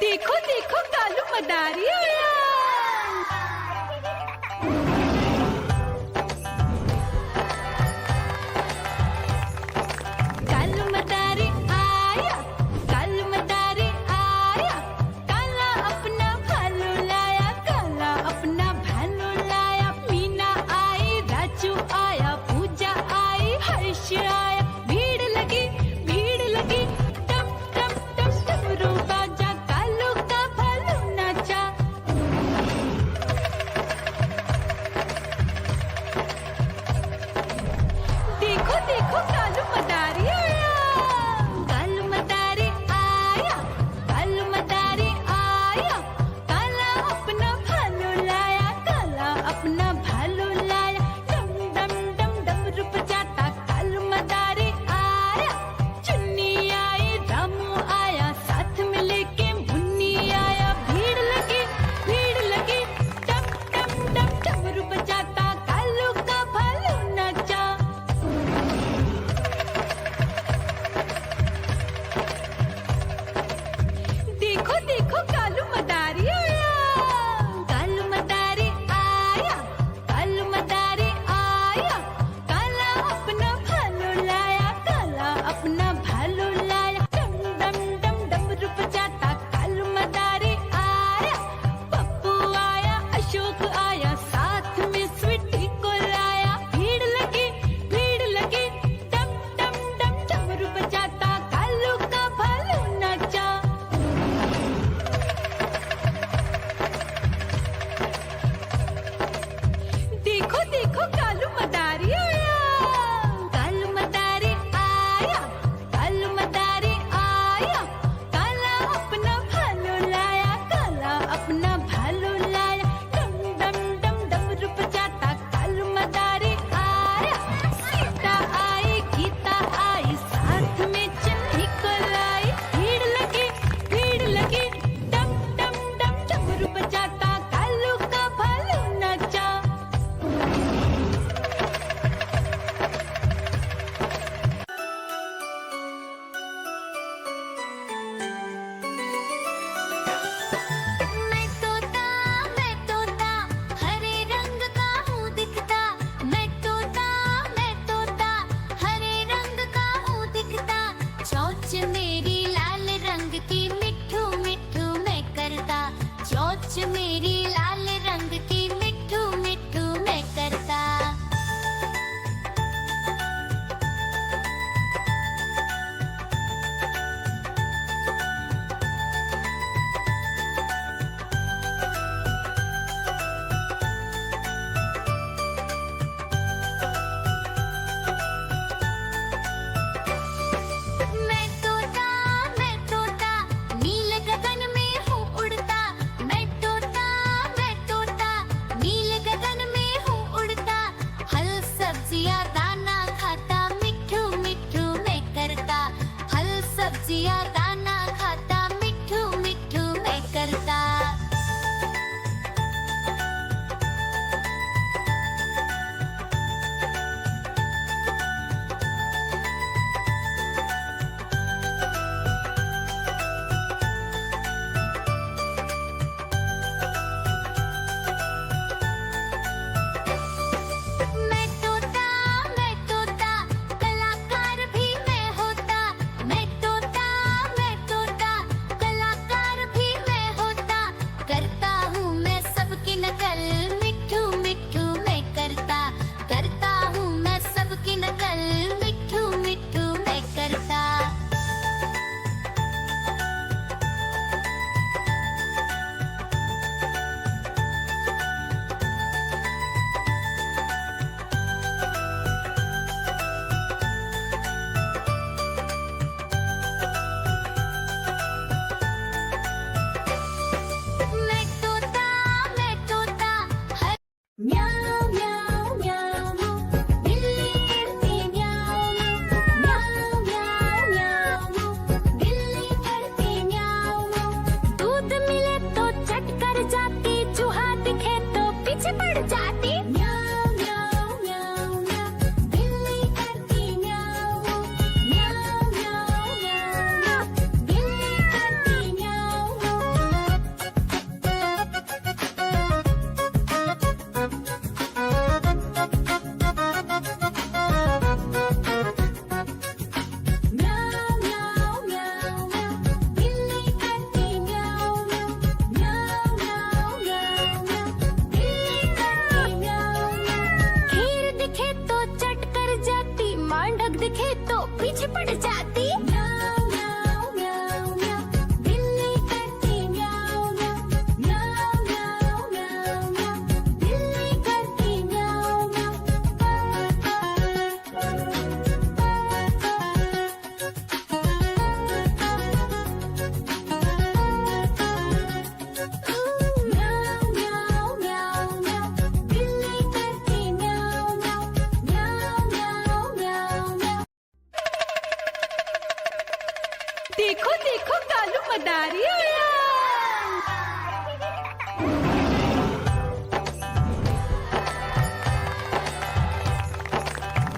देखो देखो कालू मदारी आया। कालू मदारी आया, कालू मदारी आया, काला अपना भालू लाया, काला अपना भालू लाया। मीना आई, राजू आया, पूजा आई, हर्ष आया। भीड़ लगी टम टम टम डमरू बाजा, कालू का भालू नाचा। देखो देखो कालू मदारी आया, कालू मदारी आया, कालू मदारी आया, काला अपना भालू लाया, काला अपना भालू लाया। डम डम डम डमरू बजाता कालू मदारी आया। चुन्नी आई, रामू आया, साथ में लेके मुन्नी आया। भीड़ लगी टम टम टम डमरू बजाता कालू का भालू नाचा। देखो देखो कालू मदारी आया, कालू मदारी आया, कालू मदारी आया, काला अपना भालू लाया, काला अपना भालू लाया। डम डम डम डमरू बजाता कालू मदारी आया। पप्पू आया, अशोक आया, साथ में स्वीटी को लाया। भीड़ लगी टम टम टम डमरू बजाता कालू का भालू नाचा। देखो देखो कालू मदारी आया, कालू मदारी आया, कालू मदारी आया, काला अपना भालू लाया, काला अपना भालू लाया। डम डम डम डमरू बजाता कालू मदारी आया। सीता आई, गीता आई, साथ में चन्नी को लाई। भीड़ लगी टम टम डम डमरू बजाता कालू का भालू नाचा। मैं तोता हरे रंग का हूँ दिखता। मैं तोता हरे रंग का हूँ दिखता। चोंच मेरी लाल रंग की मिट्ठू मिट्ठू मैं करता। चोंच मेरी लाल रंग की मिट्ठू मिट्ठू मैं करता। मैं तोता देखो देखो कालू मदारी आया।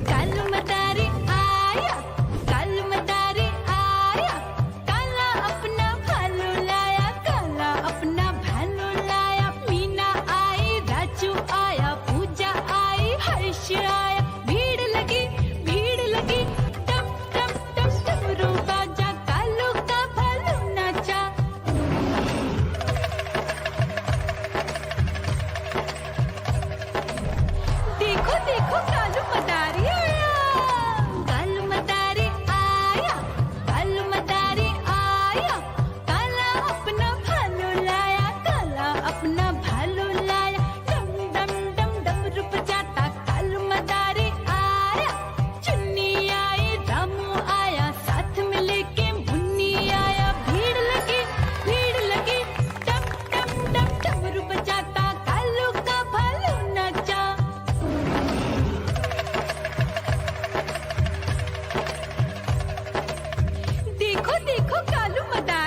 कालू मदारी आया, कालू मदारी आया, काला अपना भालू लाया, काला अपना भालू लाया। मीना आई, राजू आया, पूजा आई, हर्ष आया। भीड़ लगी टम टम टम डमरू बाजा, कालू का भालू नाचा। देखो देखो कालू मदारी आया, कालू मदारी आया, कालू मदारी आया, काला अपना भालू लाया, काला अपना भालू लाया। डम डम डम डमरू बजाता कालू मदारी आया। चुन्नी आई, रामू आया, साथ में लेके मुन्नी आया। भीड़ लगी टम टम टम डमरू बजाता कालू का भालू नाचा। देखो देखो कालू मदारी